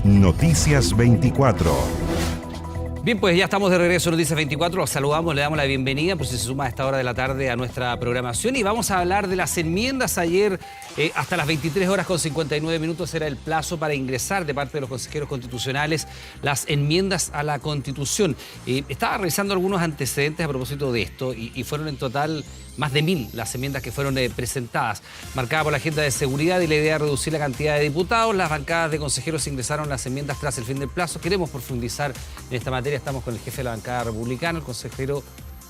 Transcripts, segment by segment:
Noticias 24. Bien, pues ya estamos de regreso en Noticias 24, los saludamos, le damos la bienvenida, pues se suma a esta hora de la tarde a nuestra programación y vamos a hablar de las enmiendas. Ayer hasta las 23 horas con 59 minutos era el plazo para ingresar de parte de los consejeros constitucionales las enmiendas a la Constitución. Estaba revisando algunos antecedentes a propósito de esto y fueron en total más de 1000 las enmiendas que fueron presentadas, marcada por la agenda de seguridad y la idea de reducir la cantidad de diputados. Las bancadas de consejeros ingresaron las enmiendas tras el fin del plazo. Queremos profundizar en esta materia. Estamos con el jefe de la bancada republicana, el consejero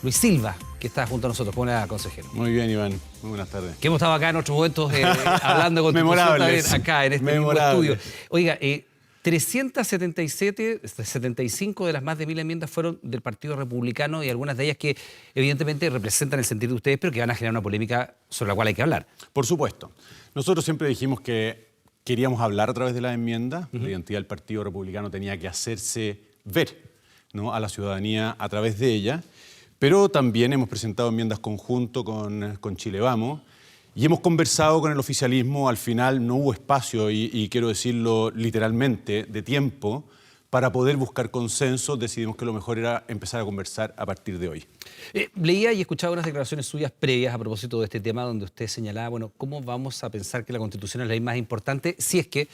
Luis Silva, que está junto a nosotros. ¿Cómo le va, consejero? Muy bien, Iván. Muy buenas tardes. Que hemos estado acá en otros momentos hablando con memorables. Acá en este mismo estudio. Oiga, 375 de las más de 1000 enmiendas fueron del Partido Republicano y algunas de ellas que evidentemente representan el sentir de ustedes, pero que van a generar una polémica sobre la cual hay que hablar. Por supuesto. Nosotros siempre dijimos que queríamos hablar a través de las enmiendas. La identidad del Partido Republicano tenía que hacerse ver, ¿no?, a la ciudadanía a través de ella. Pero también hemos presentado enmiendas conjunto con Chile Vamos. Y hemos conversado con el oficialismo. Al final no hubo espacio, y quiero decirlo literalmente, de tiempo para poder buscar consenso. Decidimos que lo mejor era empezar a conversar a partir de hoy. Leía y escuchaba unas declaraciones suyas previas a propósito de este tema donde usted señalaba, bueno, ¿cómo vamos a pensar que la Constitución es la ley más importante si es que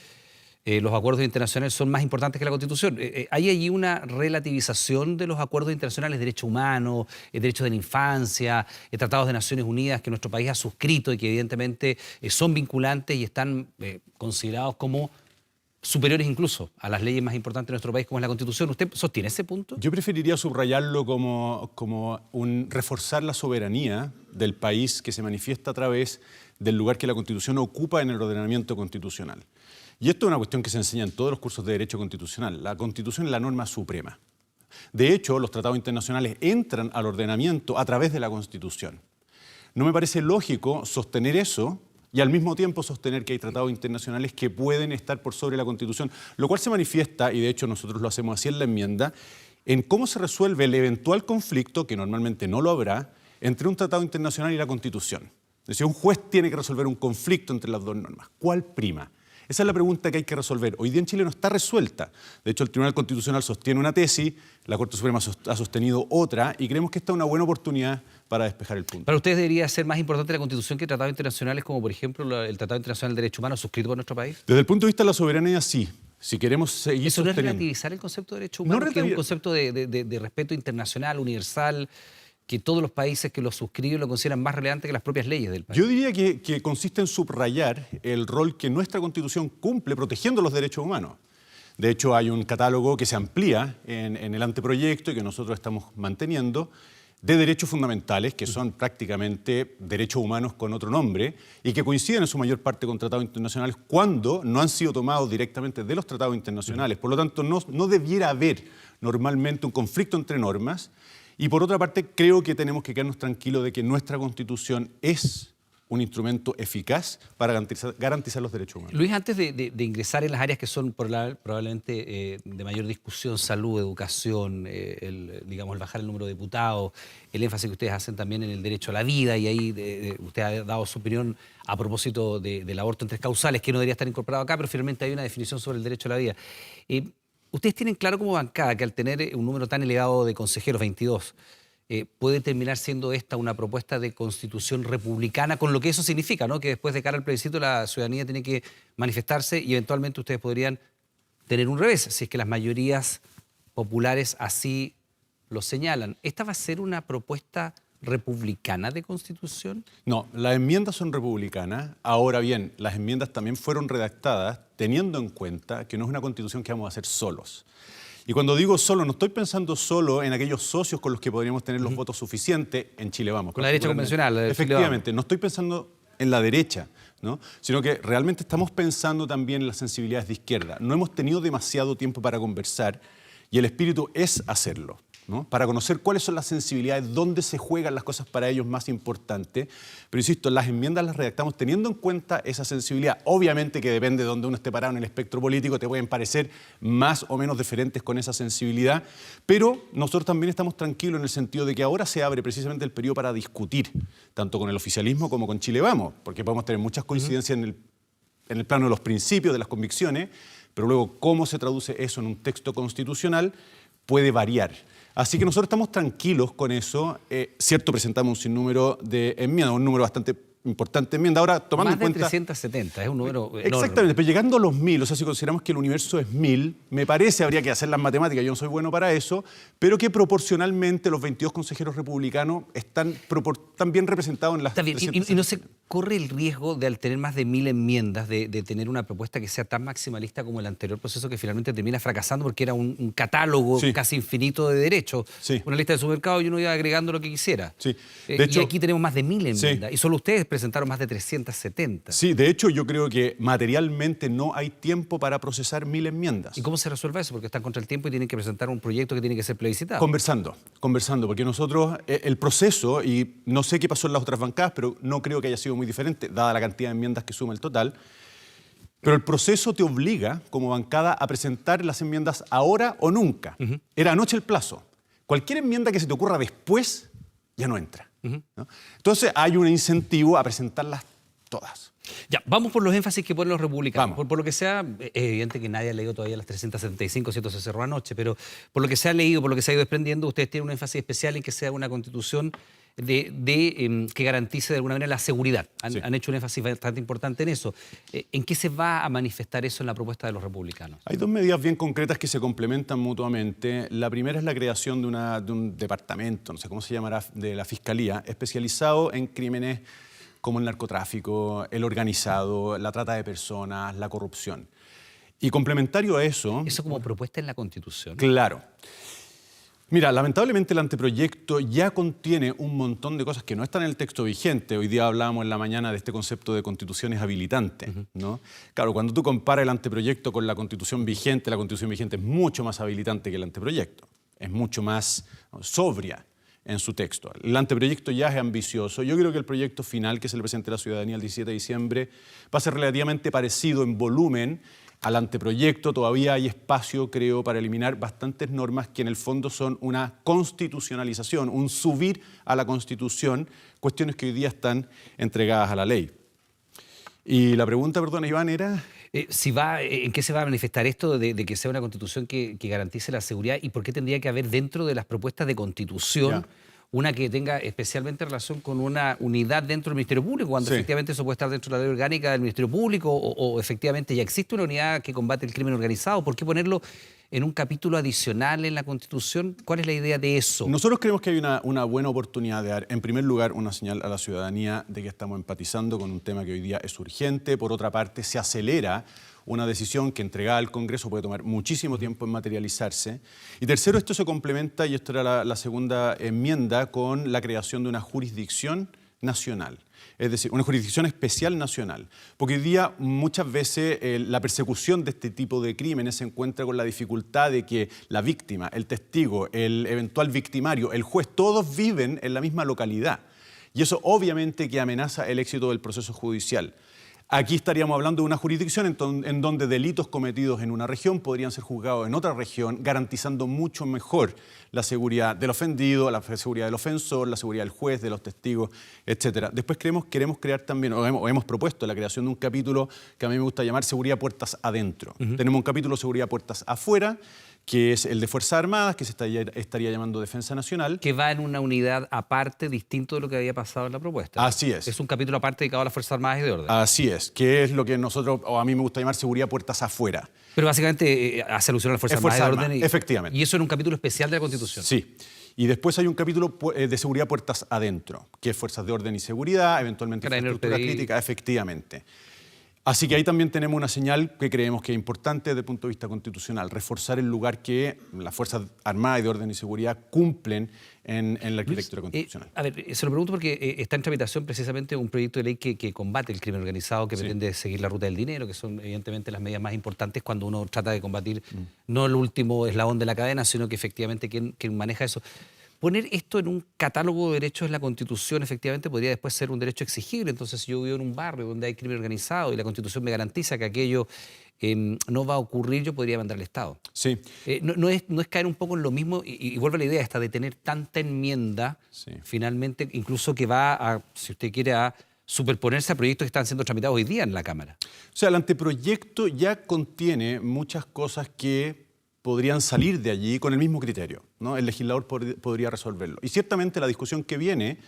los acuerdos internacionales son más importantes que la Constitución? ¿Hay allí una relativización de los acuerdos internacionales, derechos humanos, derechos de la infancia, tratados de Naciones Unidas que nuestro país ha suscrito y que evidentemente son vinculantes y están considerados como superiores incluso a las leyes más importantes de nuestro país, como es la Constitución? ¿Usted sostiene ese punto? Yo preferiría subrayarlo como reforzar la soberanía del país que se manifiesta a través del lugar que la Constitución ocupa en el ordenamiento constitucional. Y esto es una cuestión que se enseña en todos los cursos de Derecho Constitucional. La Constitución es la norma suprema. De hecho, los tratados internacionales entran al ordenamiento a través de la Constitución. No me parece lógico sostener eso y al mismo tiempo sostener que hay tratados internacionales que pueden estar por sobre la Constitución, lo cual se manifiesta, y de hecho nosotros lo hacemos así en la enmienda, en cómo se resuelve el eventual conflicto, que normalmente no lo habrá, entre un tratado internacional y la Constitución. Es decir, un juez tiene que resolver un conflicto entre las dos normas. ¿Cuál prima? Esa es la pregunta que hay que resolver. Hoy día en Chile no está resuelta. De hecho, el Tribunal Constitucional sostiene una tesis, la Corte Suprema ha sostenido otra, y creemos que esta es una buena oportunidad para despejar el punto. ¿Para ustedes debería ser más importante la Constitución que tratados internacionales como, por ejemplo, el Tratado Internacional de Derechos Humanos suscrito por nuestro país? Desde el punto de vista de la soberanía, sí. Si queremos seguir ¿Eso no es sosteniendo... relativizar el concepto de derechos humanos, que es un concepto de respeto internacional, universal, que todos los países que lo suscriben lo consideran más relevante que las propias leyes del país? Yo diría que consiste en subrayar el rol que nuestra Constitución cumple protegiendo los derechos humanos. De hecho, hay un catálogo que se amplía en el anteproyecto y que nosotros estamos manteniendo de derechos fundamentales, que son prácticamente derechos humanos con otro nombre y que coinciden en su mayor parte con tratados internacionales cuando no han sido tomados directamente de los tratados internacionales. Por lo tanto, no debiera haber normalmente un conflicto entre normas. Y por otra parte, creo que tenemos que quedarnos tranquilos de que nuestra Constitución es un instrumento eficaz para garantizar los derechos humanos. Luis, antes de ingresar en las áreas que son probablemente de mayor discusión, salud, educación, el bajar el número de diputados, el énfasis que ustedes hacen también en el derecho a la vida, y ahí usted ha dado su opinión a propósito del aborto en 3 causales, que no debería estar incorporado acá, pero finalmente hay una definición sobre el derecho a la vida. ¿Ustedes tienen claro como bancada que al tener un número tan elevado de consejeros, 22, puede terminar siendo esta una propuesta de constitución republicana, con lo que eso significa, ¿no?, que después de cara al plebiscito la ciudadanía tiene que manifestarse y eventualmente ustedes podrían tener un revés, si es que las mayorías populares así lo señalan? ¿Esta va a ser una propuesta republicana de constitución? No, las enmiendas son republicanas. Ahora bien, las enmiendas también fueron redactadas teniendo en cuenta que no es una constitución que vamos a hacer solos. Y cuando digo solo, no estoy pensando solo en aquellos socios con los que podríamos tener los votos suficientes en Chile Vamos. Con la derecha convencional. Efectivamente, no estoy pensando en la derecha, ¿no?, sino que realmente estamos pensando también en las sensibilidades de izquierda. No hemos tenido demasiado tiempo para conversar y el espíritu es hacerlo, ¿no?, para conocer cuáles son las sensibilidades, dónde se juegan las cosas para ellos más importantes. Pero insisto, las enmiendas las redactamos teniendo en cuenta esa sensibilidad. Obviamente que depende de dónde uno esté parado en el espectro político, te pueden parecer más o menos diferentes con esa sensibilidad, pero nosotros también estamos tranquilos en el sentido de que ahora se abre precisamente el periodo para discutir, tanto con el oficialismo como con Chile Vamos, porque podemos tener muchas coincidencias en el plano de los principios, de las convicciones, pero luego cómo se traduce eso en un texto constitucional puede variar. Así que nosotros estamos tranquilos con eso. Cierto, presentamos un sinnúmero de enmiendas, un número bastante importante de enmiendas. Ahora, tomando Más en cuenta... de 370, es un número enorme. Exactamente, pero llegando a los 1000, o sea, si consideramos que el universo es 1000, me parece, habría que hacer las matemáticas, yo no soy bueno para eso, pero que proporcionalmente los 22 consejeros republicanos están bien representados en las... Está bien, y no se corre el riesgo de, al tener más de 1000 enmiendas, de tener una propuesta que sea tan maximalista como el anterior proceso, que finalmente termina fracasando porque era un catálogo Sí. casi infinito de derechos, Sí. una lista de supermercados y uno iba agregando lo que quisiera. Sí. De hecho, y aquí tenemos más de 1000 enmiendas, sí. y solo ustedes presentaron más de 370. Sí, de hecho yo creo que materialmente no hay tiempo para procesar 1000 enmiendas. ¿Y cómo se resuelve eso? Porque están contra el tiempo y tienen que presentar un proyecto que tiene que ser plebiscitado. Conversando, porque nosotros, el proceso, y no sé qué pasó en las otras bancadas, pero no creo que haya sido muy diferente, dada la cantidad de enmiendas que suma el total, pero el proceso te obliga, como bancada, a presentar las enmiendas ahora o nunca. Era anoche el plazo. Cualquier enmienda que se te ocurra después, ya no entra, ¿no? Entonces hay un incentivo a presentarlas todas. Ya, vamos por los énfasis que ponen los republicanos. Vamos. Por lo que sea, es evidente que nadie ha leído todavía las 375, si esto se cerró anoche, pero por lo que se ha leído, por lo que se ha ido desprendiendo, ustedes tienen un énfasis especial en que sea una constitución que garantice de alguna manera la seguridad. Sí. Han hecho un énfasis bastante importante en eso. ¿En qué se va a manifestar eso en la propuesta de los republicanos? Hay dos medidas bien concretas que se complementan mutuamente. La primera es la creación de un departamento, no sé cómo se llamará, de la Fiscalía, especializado en crímenes como el narcotráfico, el organizado, la trata de personas, la corrupción. Y complementario a eso... Eso como propuesta en la Constitución. Claro. Mira, lamentablemente el anteproyecto ya contiene un montón de cosas que no están en el texto vigente. Hoy día hablábamos en la mañana de este concepto de constituciones habilitantes, ¿no? Claro, cuando tú comparas el anteproyecto con la constitución vigente es mucho más habilitante que el anteproyecto. Es mucho más sobria en su texto. El anteproyecto ya es ambicioso. Yo creo que el proyecto final, que se le presente a la ciudadanía el 17 de diciembre, va a ser relativamente parecido en volumen al anteproyecto. Todavía hay espacio, creo, para eliminar bastantes normas que en el fondo son una constitucionalización, un subir a la Constitución, cuestiones que hoy día están entregadas a la ley. Y la pregunta, perdona, Iván, era... ¿En qué se va a manifestar esto de que sea una constitución que garantice la seguridad y por qué tendría que haber dentro de las propuestas de constitución una que tenga especialmente relación con una unidad dentro del Ministerio Público, cuando efectivamente eso puede estar dentro de la ley orgánica del Ministerio Público o efectivamente ya existe una unidad que combate el crimen organizado? ¿Por qué ponerlo en un capítulo adicional en la Constitución? ¿Cuál es la idea de eso? Nosotros creemos que hay una buena oportunidad de dar, en primer lugar, una señal a la ciudadanía de que estamos empatizando con un tema que hoy día es urgente. Por otra parte, se acelera una decisión que entregada al Congreso puede tomar muchísimo tiempo en materializarse. Y tercero, esto se complementa, y esto era la segunda enmienda, con la creación de una jurisdicción nacional. Es decir, una jurisdicción especial nacional. Porque hoy día muchas veces la persecución de este tipo de crímenes se encuentra con la dificultad de que la víctima, el testigo, el eventual victimario, el juez, todos viven en la misma localidad. Y eso obviamente que amenaza el éxito del proceso judicial. Aquí estaríamos hablando de una jurisdicción en donde delitos cometidos en una región podrían ser juzgados en otra región, garantizando mucho mejor la seguridad del ofendido, la seguridad del ofensor, la seguridad del juez, de los testigos, etc. Después queremos crear también, o hemos propuesto la creación de un capítulo que a mí me gusta llamar seguridad puertas adentro. Tenemos un capítulo seguridad puertas afuera, que es el de Fuerzas Armadas, que se estaría llamando Defensa Nacional. Que va en una unidad aparte, distinto de lo que había pasado en la propuesta. Así es. Es un capítulo aparte dedicado a las Fuerzas Armadas y de orden. Así es, que es lo que nosotros, o a mí me gusta llamar seguridad puertas afuera. Pero básicamente hace alusión a las Fuerzas Armadas y de orden. Efectivamente. Y eso en un capítulo especial de la Constitución. Sí. Y después hay un capítulo de seguridad puertas adentro, que es fuerzas de orden y seguridad, eventualmente infraestructura crítica, efectivamente. Así que ahí también tenemos una señal que creemos que es importante desde el punto de vista constitucional, reforzar el lugar que las Fuerzas Armadas y de Orden y Seguridad cumplen en la arquitectura constitucional. A ver, se lo pregunto porque está en tramitación precisamente un proyecto de ley que combate el crimen organizado, que pretende seguir la ruta del dinero, que son evidentemente las medidas más importantes cuando uno trata de combatir no el último eslabón de la cadena, sino que efectivamente quien maneja eso. Poner esto en un catálogo de derechos en la Constitución efectivamente podría después ser un derecho exigible. Entonces, si yo vivo en un barrio donde hay crimen organizado y la Constitución me garantiza que aquello no va a ocurrir, yo podría mandar al Estado. Sí. No es caer un poco en lo mismo, y vuelve a la idea esta de tener tanta enmienda, finalmente, incluso que va a, si usted quiere, a superponerse a proyectos que están siendo tramitados hoy día en la Cámara. O sea, el anteproyecto ya contiene muchas cosas que podrían salir de allí con el mismo criterio, ¿no? El legislador podría resolverlo. Y ciertamente la discusión que viene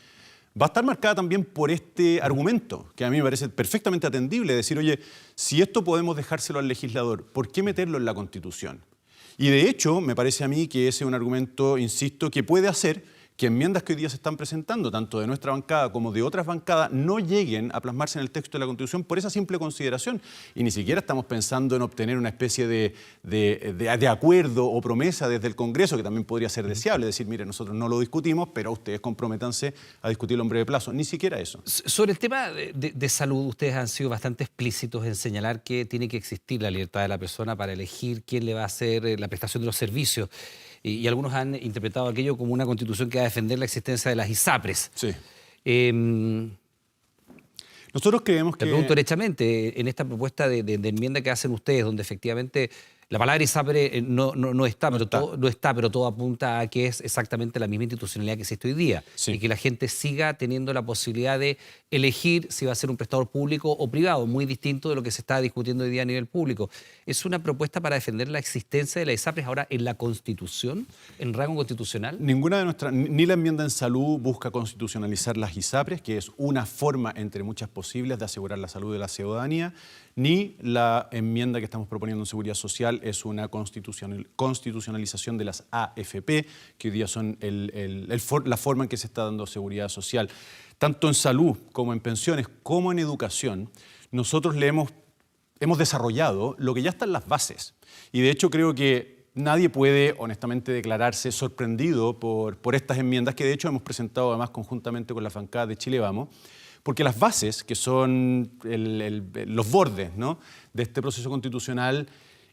va a estar marcada también por este argumento, que a mí me parece perfectamente atendible, decir, oye, si esto podemos dejárselo al legislador, ¿por qué meterlo en la Constitución? Y de hecho, me parece a mí que ese es un argumento, insisto, que puede hacer que enmiendas que hoy día se están presentando, tanto de nuestra bancada como de otras bancadas, no lleguen a plasmarse en el texto de la Constitución por esa simple consideración. Y ni siquiera estamos pensando en obtener una especie de acuerdo o promesa desde el Congreso, que también podría ser deseable, decir, mire, nosotros no lo discutimos, pero ustedes comprométanse a discutirlo en breve plazo. Ni siquiera eso. Sobre el tema de salud, ustedes han sido bastante explícitos en señalar que tiene que existir la libertad de la persona para elegir quién le va a hacer la prestación de los servicios. Y algunos han interpretado aquello como una constitución que va a defender la existencia de las ISAPRES. Sí. Nosotros creemos que... Te pregunto derechamente, en esta propuesta de enmienda que hacen ustedes, donde efectivamente la palabra ISAPRE no está, pero todo apunta a que es exactamente la misma institucionalidad que existe hoy día. Sí. Y que la gente siga teniendo la posibilidad de elegir si va a ser un prestador público o privado, muy distinto de lo que se está discutiendo hoy día a nivel público. ¿Es una propuesta para defender la existencia de la ISAPRES ahora en la Constitución, en rango constitucional? Ninguna de nuestras, ni la enmienda en salud busca constitucionalizar las ISAPRES, que es una forma entre muchas posibles de asegurar la salud de la ciudadanía, ni la enmienda que estamos proponiendo en seguridad social es una constitucionalización de las AFP, que hoy día son la forma en que se está dando seguridad social. Tanto en salud como en pensiones como en educación, nosotros hemos desarrollado lo que ya está en las bases. Y de hecho creo que nadie puede honestamente declararse sorprendido por estas enmiendas que de hecho hemos presentado además conjuntamente con la bancada de Chile Vamos, porque las bases, que son los bordes, ¿no?, de este proceso constitucional,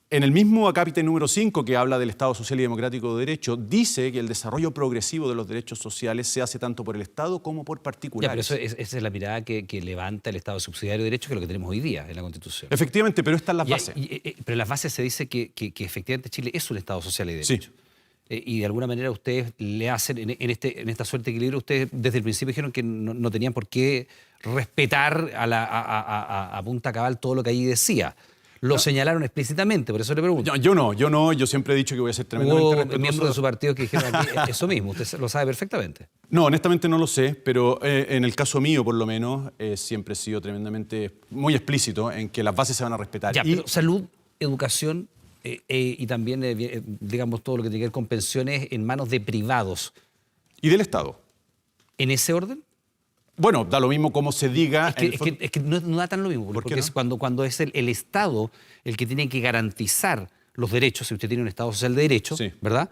en el mismo acápite número 5 que habla del Estado Social y Democrático de Derecho, dice que el desarrollo progresivo de los derechos sociales se hace tanto por el Estado como por particulares. Ya, pero esa es la mirada que levanta el Estado subsidiario de derecho, que es lo que tenemos hoy día en la Constitución. Efectivamente, pero están las bases. Pero en las bases se dice que efectivamente Chile es un Estado social y de derecho. Sí. Y de alguna manera ustedes le hacen, en esta suerte de equilibrio, ustedes desde el principio dijeron que no tenían por qué respetar a punta cabal todo lo que allí decía. Lo señalaron explícitamente, por eso le pregunto. Yo siempre he dicho que voy a ser tremendamente Hubo respetuoso. miembros de su partido que dijeron aquí eso mismo, usted lo sabe perfectamente. No, honestamente no lo sé, pero en el caso mío, por lo menos, siempre he sido tremendamente, muy explícito en que las bases se van a respetar. Ya, pero salud, educación y también, digamos, todo lo que tiene que ver con pensiones en manos de privados. ¿Y del Estado? ¿En ese orden? Bueno, da lo mismo como se diga. Es que no da tan lo mismo, ¿Por qué porque no? es cuando es el Estado el que tiene que garantizar los derechos, si usted tiene un Estado social de derecho, Sí. ¿verdad?,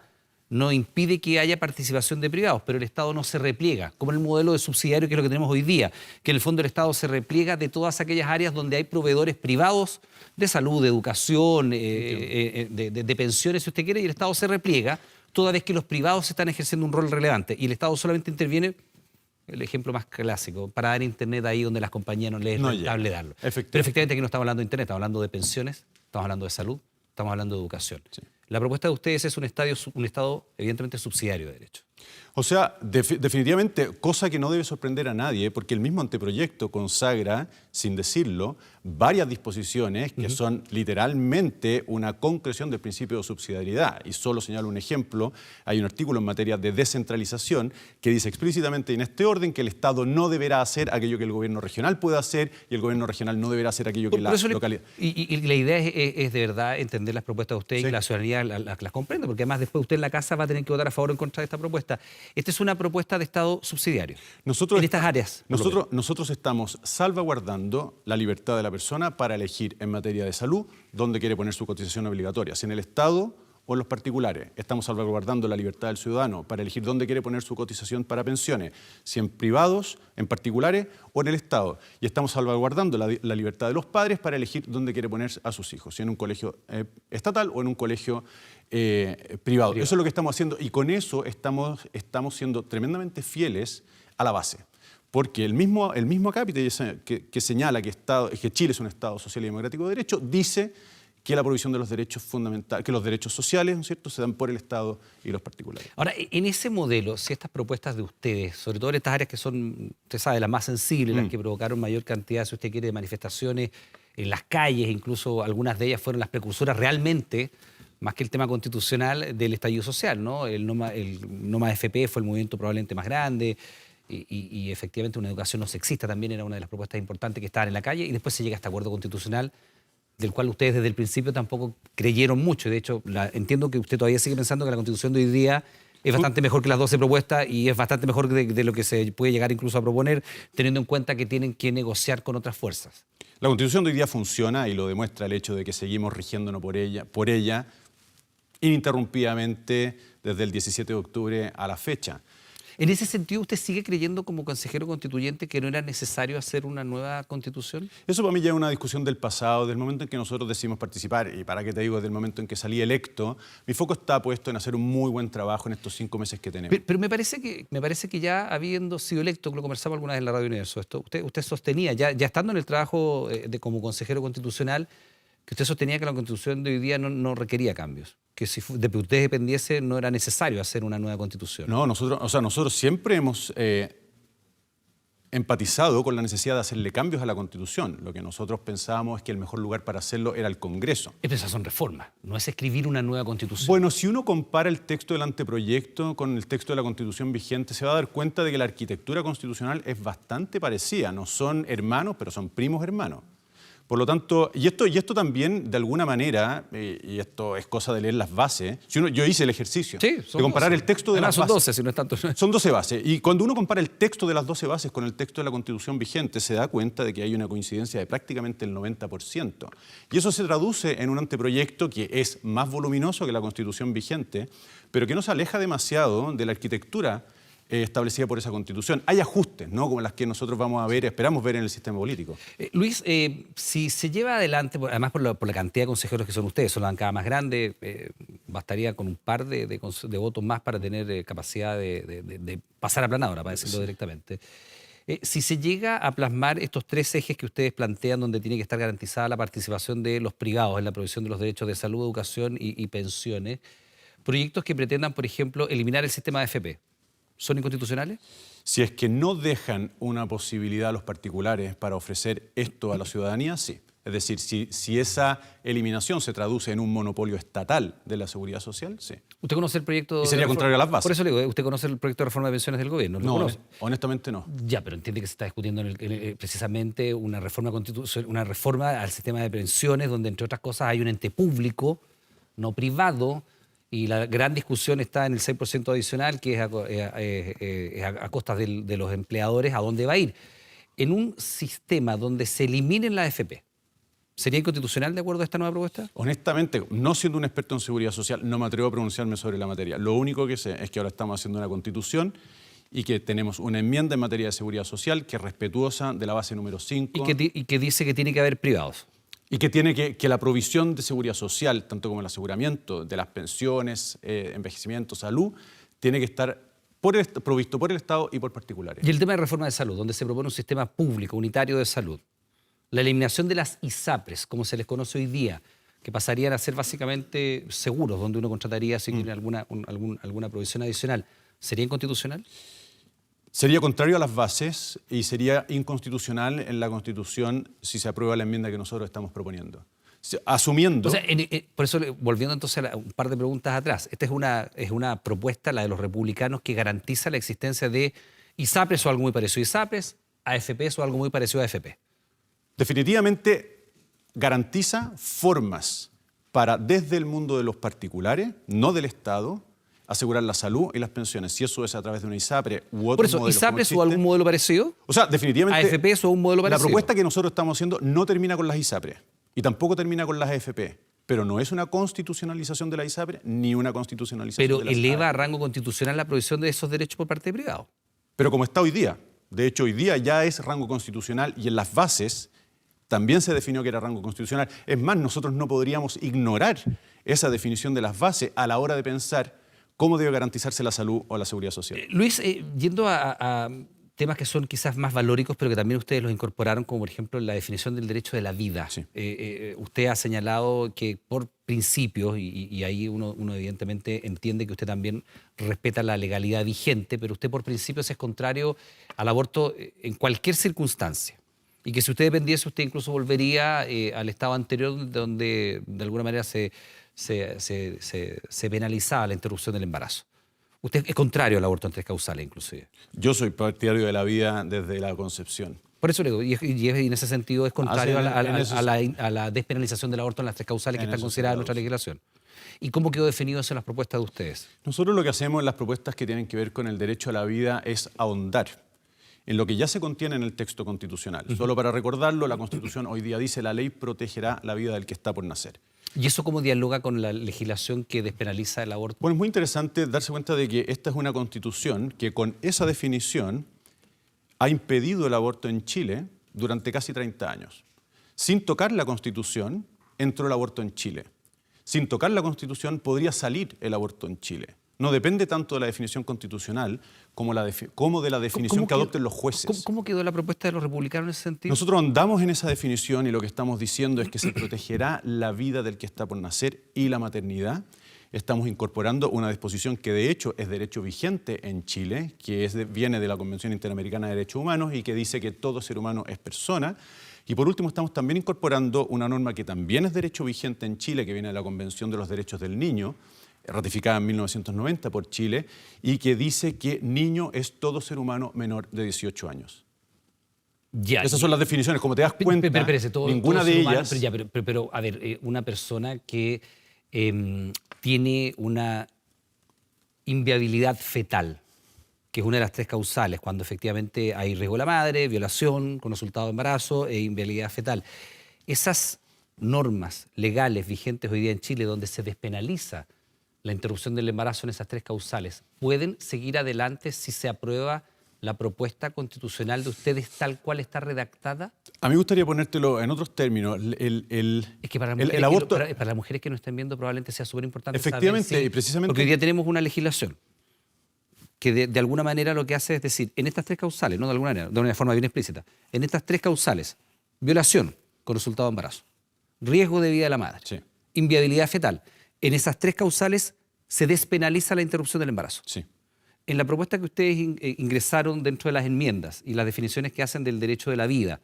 no impide que haya participación de privados, pero el Estado no se repliega, como en el modelo de subsidiario que es lo que tenemos hoy día, que en el fondo el Estado se repliega de todas aquellas áreas donde hay proveedores privados de salud, de educación, de pensiones, si usted quiere, y el Estado se repliega toda vez que los privados están ejerciendo un rol relevante, y el Estado solamente interviene, el ejemplo más clásico, para dar internet ahí donde las compañías no les es rentable darlo. Pero efectivamente aquí no estamos hablando de internet, estamos hablando de pensiones, estamos hablando de salud, estamos hablando de educación. Sí. La propuesta de ustedes es un Estado evidentemente subsidiario de derecho. O sea, definitivamente, cosa que no debe sorprender a nadie, porque el mismo anteproyecto consagra, sin decirlo, varias disposiciones que son literalmente una concreción del principio de subsidiariedad. Y solo señalo un ejemplo, hay un artículo en materia de descentralización que dice explícitamente en este orden que el Estado no deberá hacer aquello que el gobierno regional pueda hacer y el gobierno regional no deberá hacer aquello que la localidad... Y la idea es de verdad entender las propuestas de ustedes y que la ciudadanía las comprenda, porque además después usted en la casa va a tener que votar a favor o en contra de esta propuesta. Esta es una propuesta de Estado subsidiario en estas áreas. Nosotros estamos salvaguardando la libertad de la persona para elegir en materia de salud dónde quiere poner su cotización obligatoria, si en el Estado o en los particulares. Estamos salvaguardando la libertad del ciudadano para elegir dónde quiere poner su cotización para pensiones, si en privados, en particulares o en el Estado. Y estamos salvaguardando la libertad de los padres para elegir dónde quiere poner a sus hijos, si en un colegio estatal o en un colegio privado. Eso es lo que estamos haciendo y con eso estamos siendo tremendamente fieles a la base. Porque el mismo acápite que señala que Chile es un Estado social y democrático de derecho dice que la provisión de los derechos fundamentales, que los derechos sociales, ¿no es cierto?, se dan por el Estado y los particulares. Ahora, en ese modelo, si estas propuestas de ustedes, sobre todo en estas áreas que son, usted sabe, las más sensibles, las que provocaron mayor cantidad, si usted quiere, de manifestaciones en las calles, incluso algunas de ellas fueron las precursoras realmente, más que el tema constitucional, del estallido social, ¿no? El No Más FP fue el movimiento probablemente más grande y efectivamente una educación no sexista también era una de las propuestas importantes que estaban en la calle y después se llega a este acuerdo constitucional del cual ustedes desde el principio tampoco creyeron mucho. De hecho, entiendo que usted todavía sigue pensando que la Constitución de hoy día es bastante mejor que las 12 propuestas y es bastante mejor de lo que se puede llegar incluso a proponer, teniendo en cuenta que tienen que negociar con otras fuerzas. La Constitución de hoy día funciona y lo demuestra el hecho de que seguimos rigiéndonos por ella ininterrumpidamente desde el 17 de octubre a la fecha. En ese sentido, ¿usted sigue creyendo como consejero constituyente que no era necesario hacer una nueva constitución? Eso para mí ya es una discusión del pasado, del momento en que nosotros decidimos participar. Y para qué te digo, desde el momento en que salí electo, mi foco está puesto en hacer un muy buen trabajo en estos 5 meses que tenemos. Pero me parece que ya habiendo sido electo, lo conversamos alguna vez en la Radio Universo, usted sostenía, ya estando en el trabajo como consejero constitucional, que usted sostenía que la Constitución de hoy día no requería cambios, que si de usted dependiese no era necesario hacer una nueva Constitución. No, nosotros siempre hemos empatizado con la necesidad de hacerle cambios a la Constitución. Lo que nosotros pensábamos es que el mejor lugar para hacerlo era el Congreso. Esas son reformas, no es escribir una nueva Constitución. Bueno, si uno compara el texto del anteproyecto con el texto de la Constitución vigente, se va a dar cuenta de que la arquitectura constitucional es bastante parecida. No son hermanos, pero son primos hermanos. Por lo tanto, y esto también, de alguna manera, y esto es cosa de leer las bases, yo hice el ejercicio de comparar 12. El texto de las bases. Son 12, si no es tanto. Son 12 bases. Y cuando uno compara el texto de las 12 bases con el texto de la Constitución vigente, se da cuenta de que hay una coincidencia de prácticamente el 90%. Y eso se traduce en un anteproyecto que es más voluminoso que la Constitución vigente, pero que no se aleja demasiado de la arquitectura establecida por esa Constitución. Hay ajustes, ¿no?, como las que nosotros vamos a ver, esperamos ver en el sistema político. Luis, si se lleva adelante, además por la cantidad de consejeros que son ustedes, son la bancada más grande, bastaría con un par de votos más para tener capacidad de pasar a planadora, para decirlo directamente. Si se llega a plasmar estos 3 ejes que ustedes plantean, donde tiene que estar garantizada la participación de los privados en la provisión de los derechos de salud, educación y pensiones, proyectos que pretendan, por ejemplo, eliminar el sistema de AFP, ¿son inconstitucionales? Si es que no dejan una posibilidad a los particulares para ofrecer esto a la ciudadanía, sí. Es decir, si esa eliminación se traduce en un monopolio estatal de la seguridad social, sí. ¿Usted conoce el proyecto? Y sería contrario a las bases. Por eso le digo, ¿usted conoce el proyecto de reforma de pensiones del gobierno? No, honestamente no. Ya, pero entiende que se está discutiendo precisamente una reforma al sistema de pensiones, donde entre otras cosas hay un ente público, no privado, y la gran discusión está en el 6% adicional, que es a costas de los empleadores, ¿a dónde va a ir? En un sistema donde se eliminen la AFP, ¿sería inconstitucional de acuerdo a esta nueva propuesta? Honestamente, no siendo un experto en seguridad social, no me atrevo a pronunciarme sobre la materia. Lo único que sé es que ahora estamos haciendo una constitución y que tenemos una enmienda en materia de seguridad social que es respetuosa de la base número 5. Y que dice que tiene que haber privados. Y que tiene que la provisión de seguridad social, tanto como el aseguramiento de las pensiones, envejecimiento, salud, tiene que estar provisto por el Estado y por particulares. Y el tema de reforma de salud, donde se propone un sistema público, unitario de salud. La eliminación de las ISAPRES, como se les conoce hoy día, que pasarían a ser básicamente seguros, donde uno contrataría si tiene alguna provisión adicional. ¿Sería inconstitucional? Sería contrario a las bases y sería inconstitucional en la Constitución si se aprueba la enmienda que nosotros estamos proponiendo. Asumiendo... O sea, por eso, volviendo entonces a un par de preguntas atrás, esta es una propuesta, la de los republicanos, que garantiza la existencia de ISAPRES o algo muy parecido a ISAPRES, AFPs o algo muy parecido a AFP. Definitivamente garantiza formas para, desde el mundo de los particulares, no del Estado, asegurar la salud y las pensiones. Si eso es a través de una ISAPRE u otro Por eso, modelo ¿ISAPRES o algún modelo parecido? O sea, definitivamente... ¿AFPs o un modelo parecido? La propuesta que nosotros estamos haciendo no termina con las ISAPRES y tampoco termina con las AFP, pero no es una constitucionalización de la ISAPRE ni una constitucionalización de las AFP. Pero eleva a rango constitucional la provisión de esos derechos por parte de privados. Pero como está hoy día. De hecho, hoy día ya es rango constitucional y en las bases también se definió que era rango constitucional. Es más, nosotros no podríamos ignorar esa definición de las bases a la hora de pensar cómo debe garantizarse la salud o la seguridad social. Luis, yendo temas que son quizás más valóricos, pero que también ustedes los incorporaron, como por ejemplo la definición del derecho de la vida. Sí. Usted ha señalado que por principios, y ahí uno evidentemente entiende que usted también respeta la legalidad vigente, pero usted por principios es contrario al aborto en cualquier circunstancia. Y que si usted dependiese, usted incluso volvería al estado anterior donde de alguna manera se penalizaba la interrupción del embarazo. Usted es contrario al aborto en 3 causales, inclusive. Yo soy partidario de la vida desde la concepción. Por eso le digo, y en ese sentido es contrario a la despenalización del aborto en las 3 causales que están consideradas en nuestra legislación. ¿Y cómo quedó definido eso en las propuestas de ustedes? Nosotros lo que hacemos en las propuestas que tienen que ver con el derecho a la vida es ahondar en lo que ya se contiene en el texto constitucional. Solo para recordarlo, la Constitución hoy día dice: la ley protegerá la vida del que está por nacer. ¿Y eso cómo dialoga con la legislación que despenaliza el aborto? Bueno, es muy interesante darse cuenta de que esta es una Constitución que con esa definición ha impedido el aborto en Chile durante casi 30 años. Sin tocar la Constitución, entró el aborto en Chile. Sin tocar la Constitución, podría salir el aborto en Chile. No depende tanto de la definición constitucional como de la definición que adopten los jueces. ¿Cómo quedó la propuesta de los republicanos en ese sentido? Nosotros andamos en esa definición y lo que estamos diciendo es que se protegerá la vida del que está por nacer y la maternidad. Estamos incorporando una disposición que de hecho es derecho vigente en Chile, que viene de la Convención Interamericana de Derechos Humanos y que dice que todo ser humano es persona. Y por último estamos también incorporando una norma que también es derecho vigente en Chile, que viene de la Convención de los Derechos del Niño, ratificada en 1990 por Chile, y que dice que niño es todo ser humano menor de 18 años. Ya, esas son las definiciones, como te das cuenta, ninguna de ellas... Pero, a ver, una persona que tiene una inviabilidad fetal, que es una de las 3 causales, cuando efectivamente hay riesgo de la madre, violación con resultado de embarazo e inviabilidad fetal. Esas normas legales vigentes hoy día en Chile, donde se despenaliza la interrupción del embarazo en esas 3 causales, ¿pueden seguir adelante si se aprueba la propuesta constitucional de ustedes tal cual está redactada? A mí me gustaría ponértelo en otros términos. Es que para las mujeres que nos estén viendo probablemente sea súper importante efectivamente, saber y precisamente... porque hoy día tenemos una legislación que de alguna manera lo que hace es decir, en estas 3 causales, no de alguna manera, de una forma bien explícita, en estas 3 causales, violación con resultado de embarazo, riesgo de vida de la madre, sí, inviabilidad fetal, en esas 3 causales se despenaliza la interrupción del embarazo. Sí. En la propuesta que ustedes ingresaron dentro de las enmiendas y las definiciones que hacen del derecho de la vida,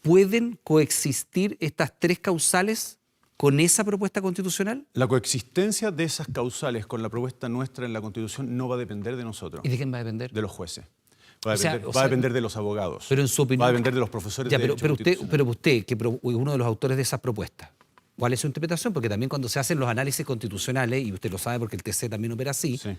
¿pueden coexistir estas 3 causales con esa propuesta constitucional? La coexistencia de esas causales con la propuesta nuestra en la Constitución no va a depender de nosotros. ¿Y de quién va a depender? De los jueces. Va a depender de los abogados. Pero en su opinión... Va a depender de los profesores de derecho constitucional. Pero usted, que es uno de los autores de esas propuestas, ¿cuál es su interpretación? Porque también cuando se hacen los análisis constitucionales, y usted lo sabe porque el TC también opera así, sí,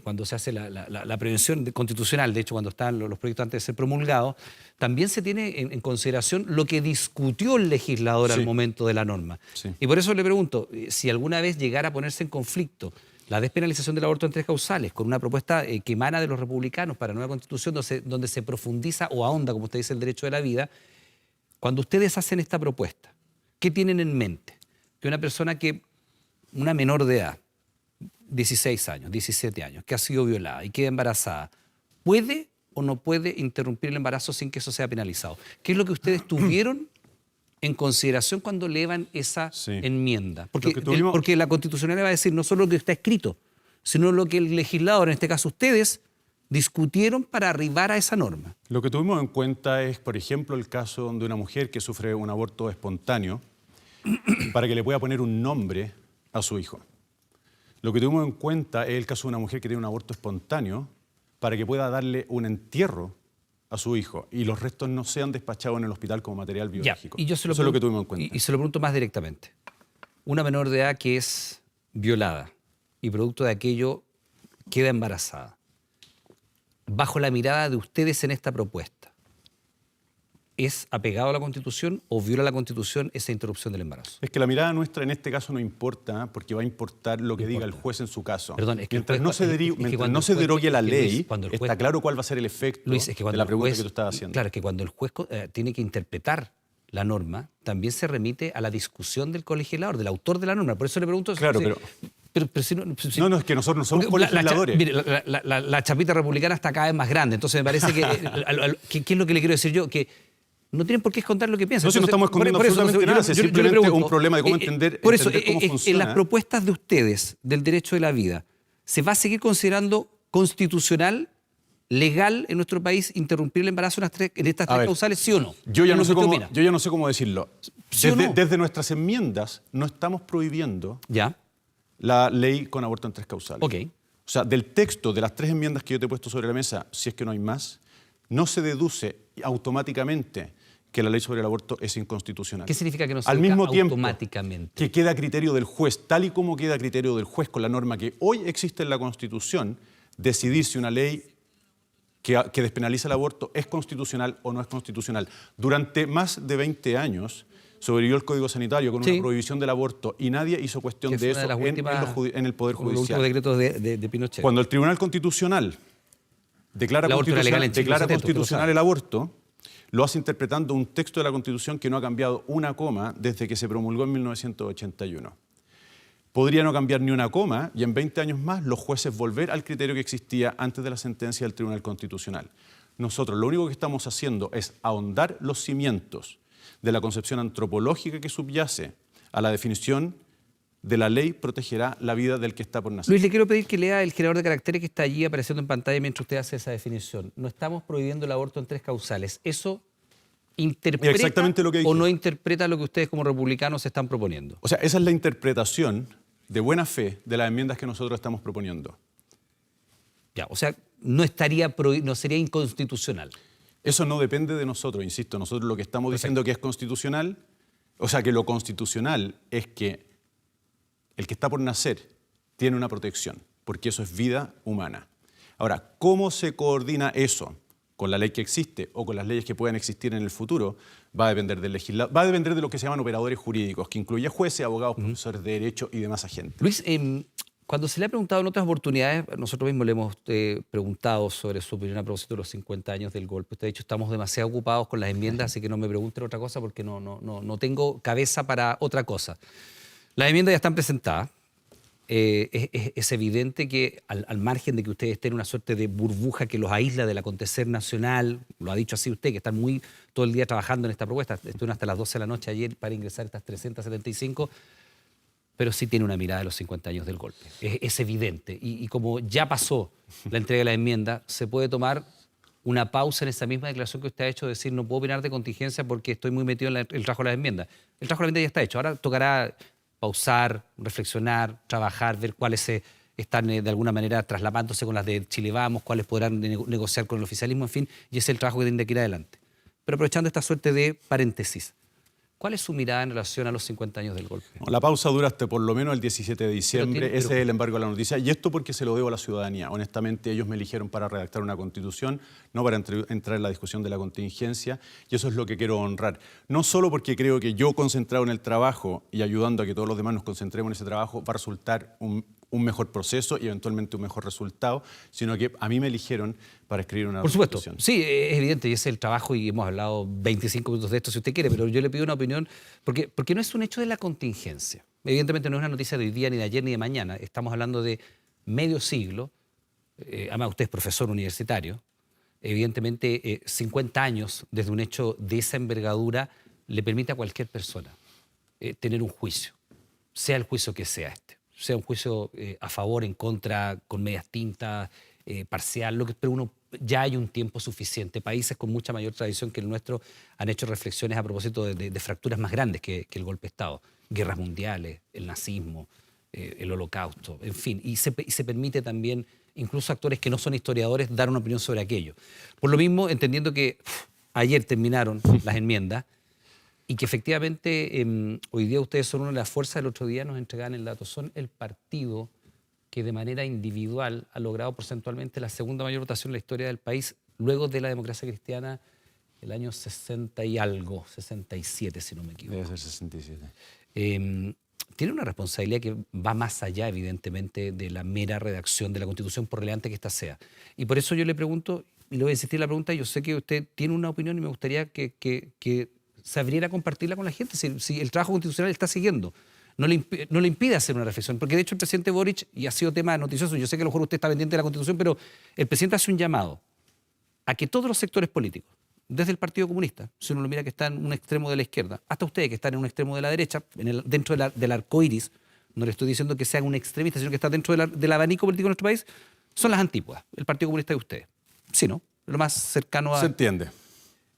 cuando se hace la prevención constitucional, de hecho cuando están los proyectos antes de ser promulgados, también se tiene en consideración lo que discutió el legislador sí, al momento de la norma. Sí. Y por eso le pregunto, si alguna vez llegara a ponerse en conflicto la despenalización del aborto en 3 causales con una propuesta que emana de los republicanos para nueva constitución donde se profundiza o ahonda, como usted dice, el derecho de la vida, cuando ustedes hacen esta propuesta, ¿qué tienen en mente? Que una menor de edad, 16 años, 17 años, que ha sido violada y queda embarazada, ¿puede o no puede interrumpir el embarazo sin que eso sea penalizado? ¿Qué es lo que ustedes tuvieron en consideración cuando elevan esa enmienda? Porque la constitucional va a decir no solo lo que está escrito, sino lo que el legislador, en este caso ustedes, discutieron para arribar a esa norma. Lo que tuvimos en cuenta es, por ejemplo, el caso de una mujer que sufre un aborto espontáneo para que le pueda poner un nombre a su hijo. Lo que tuvimos en cuenta es el caso de una mujer que tiene un aborto espontáneo para que pueda darle un entierro a su hijo y los restos no sean despachados en el hospital como material biológico. Eso es lo que tuvimos en cuenta. Y se lo pregunto más directamente. Una menor de edad que es violada y producto de aquello queda embarazada, bajo la mirada de ustedes en esta propuesta, ¿es apegado a la Constitución o viola la Constitución esa interrupción del embarazo? Es que la mirada nuestra en este caso no importa, porque va a importar lo que diga el juez en su caso. Perdón, es que mientras no se derogue la ley, está claro cuál va a ser el efecto de la pregunta que tú estás haciendo. Claro, es que cuando el juez tiene que interpretar la norma, también se remite a la discusión del colegislador, del autor de la norma. Por eso le pregunto... Claro, pero Pero si No, es que nosotros no somos porque colegisladores. mire, la chapita republicana está cada vez más grande, entonces me parece que ¿qué es lo que le quiero decir yo? Que no tienen por qué esconder lo que piensan. No, si no estamos escondiendo absolutamente nada, es simplemente un problema de cómo entender por eso, cómo funciona. en las propuestas de ustedes del derecho de la vida, ¿se va a seguir considerando constitucional, legal en nuestro país interrumpir el embarazo en estas tres causales, sí o no? Yo ya no sé cómo decirlo. ¿Sí o no? Desde nuestras enmiendas no estamos prohibiendo Ya, la ley con aborto en 3 causales. ok. O sea, del texto de las 3 enmiendas que yo te he puesto sobre la mesa, si es que no hay más, no se deduce automáticamente que la ley sobre el aborto es inconstitucional. ¿Qué significa que no se Al educa mismo tiempo automáticamente? que queda a criterio del juez, tal y como queda a criterio del juez con la norma que hoy existe en la Constitución, decidir si una ley que despenaliza el aborto es constitucional o no es constitucional. Durante más de 20 años sobrevivió el Código Sanitario con una prohibición del aborto y nadie hizo cuestión de eso en el Poder Judicial. Los últimos decretos de Pinochet. Cuando el Tribunal Constitucional declara constitucional el aborto, lo hace interpretando un texto de la Constitución que no ha cambiado una coma desde que se promulgó en 1981. Podría no cambiar ni una coma y en 20 años más los jueces volver al criterio que existía antes de la sentencia del Tribunal Constitucional. Nosotros lo único que estamos haciendo es ahondar los cimientos de la concepción antropológica que subyace a la definición de la ley protegerá la vida del que está por nacer. Luis, le quiero pedir que lea el generador de caracteres que está allí apareciendo en pantalla mientras usted hace esa definición. No estamos prohibiendo el aborto en 3 causales. ¿Eso interpreta exactamente lo que dije. O no interpreta lo que ustedes como republicanos están proponiendo? O sea, esa es la interpretación de buena fe de las enmiendas que nosotros estamos proponiendo. Ya, o sea, no sería inconstitucional. Eso no depende de nosotros, insisto. Nosotros lo que estamos diciendo que es constitucional, o sea, que lo constitucional es que el que está por nacer tiene una protección, porque eso es vida humana. Ahora, ¿cómo se coordina eso con la ley que existe o con las leyes que puedan existir en el futuro? Va a depender del legislador, va a depender de lo que se llaman operadores jurídicos, que incluye jueces, abogados, profesores de derecho y demás agentes. Luis, cuando se le ha preguntado en otras oportunidades, nosotros mismos le hemos preguntado sobre su opinión a propósito de los 50 años del golpe. Usted ha dicho, estamos demasiado ocupados con las enmiendas, así que no me pregunten otra cosa porque no tengo cabeza para otra cosa. Las enmiendas ya están presentadas. Es evidente que al margen de que ustedes estén en una suerte de burbuja que los aísla del acontecer nacional, lo ha dicho así usted, que están todo el día trabajando en esta propuesta, estuvieron hasta las 12 de la noche ayer para ingresar estas 375, pero sí tiene una mirada de los 50 años del golpe. Es evidente. Y como ya pasó la entrega de la enmienda, se puede tomar una pausa en esa misma declaración que usted ha hecho, de decir, no puedo opinar de contingencia porque estoy muy metido en el trabajo de las enmiendas. El trabajo de la enmienda ya está hecho. Ahora tocará pausar, reflexionar, trabajar, ver cuáles están de alguna manera traslapándose con las de Chile Vamos, cuáles podrán negociar con el oficialismo, en fin, y ese es el trabajo que tiene que ir adelante. Pero aprovechando esta suerte de paréntesis, ¿cuál es su mirada en relación a los 50 años del golpe? La pausa dura hasta por lo menos el 17 de diciembre, ese es el embargo de la noticia, y esto porque se lo debo a la ciudadanía. Honestamente, ellos me eligieron para redactar una constitución, no para entrar en la discusión de la contingencia, y eso es lo que quiero honrar. No solo porque creo que yo concentrado en el trabajo y ayudando a que todos los demás nos concentremos en ese trabajo va a resultar un mejor proceso y eventualmente un mejor resultado, sino que a mí me eligieron para escribir una constitución. Por supuesto, sí, es evidente, y ese es el trabajo, y hemos hablado 25 minutos de esto si usted quiere, pero yo le pido una opinión, porque no es un hecho de la contingencia. Evidentemente no es una noticia de hoy día, ni de ayer, ni de mañana. Estamos hablando de medio siglo. Además, usted es profesor universitario. Evidentemente, 50 años desde un hecho de esa envergadura le permite a cualquier persona tener un juicio, sea el juicio que sea este. Sea un juicio a favor, en contra, con medias tintas, parcial, pero ya hay un tiempo suficiente. Países con mucha mayor tradición que el nuestro han hecho reflexiones a propósito de fracturas más grandes que el golpe de Estado. Guerras mundiales, el nazismo, el holocausto, en fin. Y se permite también, incluso actores que no son historiadores, dar una opinión sobre aquello. Por lo mismo, entendiendo que ayer terminaron las enmiendas, y que efectivamente hoy día ustedes son una de las fuerzas, el otro día nos entregaban el dato, son el partido que de manera individual ha logrado porcentualmente la segunda mayor votación en la historia del país, luego de la democracia cristiana, el año 60 y algo, 67 si no me equivoco. Debe ser 67. Tiene una responsabilidad que va más allá, evidentemente, de la mera redacción de la Constitución, por relevante que ésta sea. Y por eso yo le pregunto, y le voy a insistir en la pregunta, yo sé que usted tiene una opinión y me gustaría que se abriera a compartirla con la gente, si el trabajo constitucional está siguiendo. no le impide hacer una reflexión. Porque de hecho el presidente Boric, y ha sido tema noticioso, yo sé que a lo mejor usted está pendiente de la Constitución, pero el presidente hace un llamado a que todos los sectores políticos, desde el Partido Comunista, si uno lo mira que está en un extremo de la izquierda, hasta ustedes que están en un extremo de la derecha, dentro del arco iris, no le estoy diciendo que sean un extremista, sino que está dentro del abanico político de nuestro país, son las antípodas, el Partido Comunista de ustedes. Sí, ¿no? Lo más cercano a... Se entiende.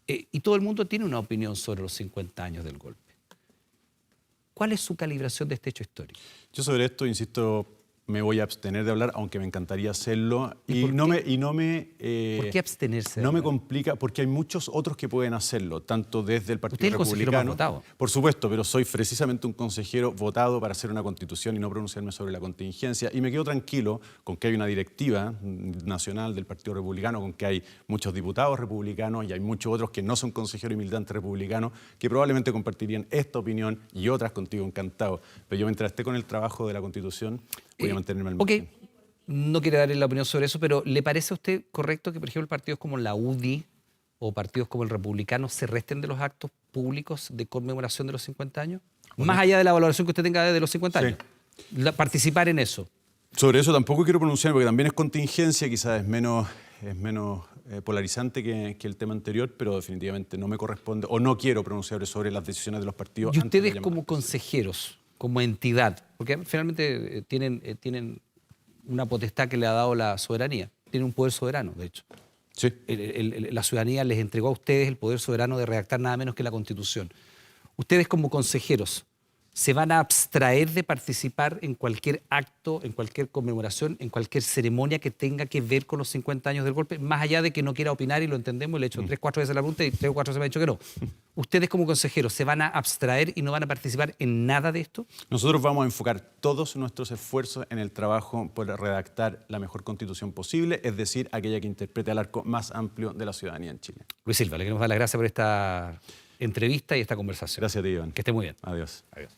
Y todo el mundo tiene una opinión sobre los 50 años del golpe. ¿Cuál es su calibración de este hecho histórico? Yo sobre esto, insisto, me voy a abstener de hablar, aunque me encantaría hacerlo. ¿Y por ¿Por qué abstenerse? No me complica, porque hay muchos otros que pueden hacerlo, tanto desde el Partido Usted es el consejero más Republicano. votado. Por supuesto, pero soy precisamente un consejero votado para hacer una constitución y no pronunciarme sobre la contingencia. Y me quedo tranquilo con que hay una directiva nacional del Partido Republicano, con que hay muchos diputados republicanos y hay muchos otros que no son consejeros y militantes republicanos que probablemente compartirían esta opinión y otras contigo, encantado. Pero yo mientras esté con el trabajo de la constitución voy a mantenerme al margen. Ok, no quiere darle la opinión sobre eso, pero ¿le parece a usted correcto que, por ejemplo, partidos como la UDI o partidos como el Republicano se resten de los actos públicos de conmemoración de los 50 años? Más allá de la valoración que usted tenga de los 50 años. Participar en eso. Sobre eso tampoco quiero pronunciarme, porque también es contingencia, quizás es menos polarizante que el tema anterior, pero definitivamente no me corresponde o no quiero pronunciarme sobre las decisiones de los partidos. Y antes de ustedes llamar. como consejeros, como entidad, porque finalmente tienen una potestad que le ha dado la soberanía, tienen un poder soberano, de hecho. Sí. La ciudadanía les entregó a ustedes el poder soberano de redactar nada menos que la Constitución. Ustedes como consejeros, ¿se van a abstraer de participar en cualquier acto, en cualquier conmemoración, en cualquier ceremonia que tenga que ver con los 50 años del golpe? Más allá de que no quiera opinar, y lo entendemos, le he hecho 3 o 4 veces la pregunta y 3 o 4 veces me ha dicho que no. ¿Ustedes como consejeros se van a abstraer y no van a participar en nada de esto? Nosotros vamos a enfocar todos nuestros esfuerzos en el trabajo por redactar la mejor constitución posible, es decir, aquella que interprete al arco más amplio de la ciudadanía en Chile. Luis Silva, le queremos dar las gracias por esta entrevista y esta conversación. Gracias a ti, Iván. Que esté muy bien. Adiós. Adiós.